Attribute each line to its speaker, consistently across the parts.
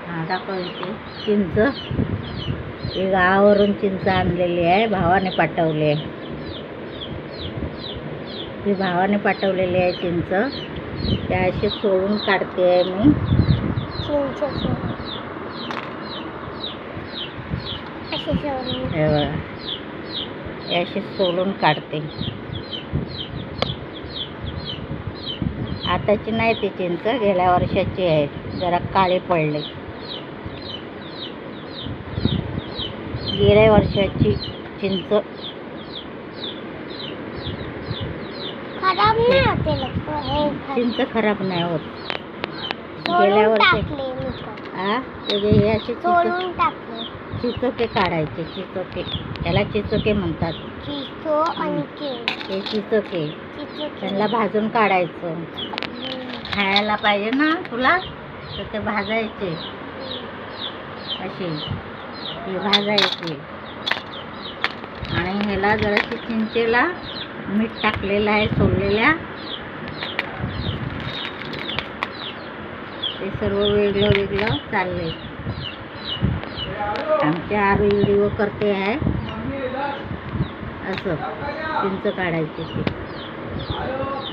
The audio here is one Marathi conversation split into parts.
Speaker 1: हा दाखव इथे चिंच. ही गावावरून चिंच आणलेली आहे, भावाने पाठवली आहे. ही भावाने पाठवलेली आहे चिंच. त्या अशी सोलून काढते आहे मी. अशी सोलून काढते. आताची नाही ती चिंच, गेल्या वर्षाची आहे. जरा काळे पडले. गेल्या वर्षाची चिंच
Speaker 2: खराब नाही होते.
Speaker 1: चिंच खराब नाही होत. गेल्या वर्षी हे असे चिचोके काढायचे. चिचोके, याला चिचोके म्हणतात. हे चिचोके त्यांना भाजून काढायचं. खायला पाहिजे ना तुला, तर ते भाजायचे. असे हे भाजायचे. आणि ह्याला जराशी चिंचेला मीठ टाकलेलं आहे सोललेल्या. ते सर्व वेगळं वेगळं चाललंय. आमच्या आरू व्हिडिओ करते आहे. असं चिंच काढायची ती,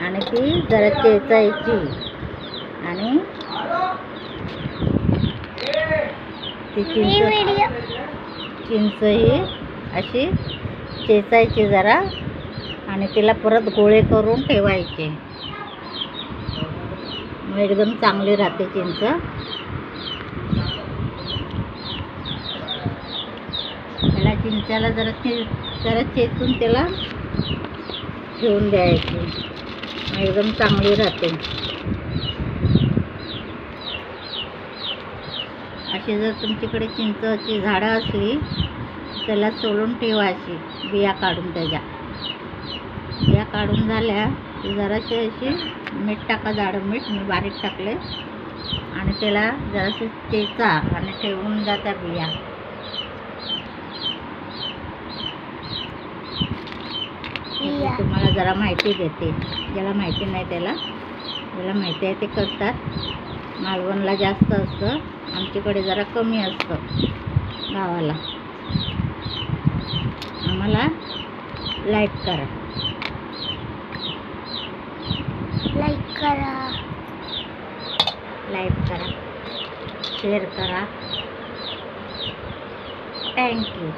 Speaker 1: आणि ती जरा चेचायची. आणि ती चिंच ही अशी चेचायची जरा, आणि तिला परत गोळे करून ठेवायचे. मग एकदम चांगली राहते चिंच. त्याला चिंचाला जरा चेचून त्याला ठेवून द्यायची. मग एकदम चांगली राहते. अशी जर तुमच्याकडे चिंचची झाडं असली, त्याला सोलून ठेवायची. बिया काढून, त्याच्या बिया काढून झाल्या की जराशी अशी मीठ टाका, जाडं मीठ मी बारीक टाकले. आणि त्याला जराशी चेचा आणि ठेवून जा त्या बिया. तुम्हाला जरा माहिती देते, ज्याला माहिती नाही त्याला. ज्याला माहिती आहे ते करतात. मालवणला जास्त असतं, आमच्याकडे जरा कमी असतं गावाला. आम्हाला लाईक करा, शेअर करा. थँक्यू.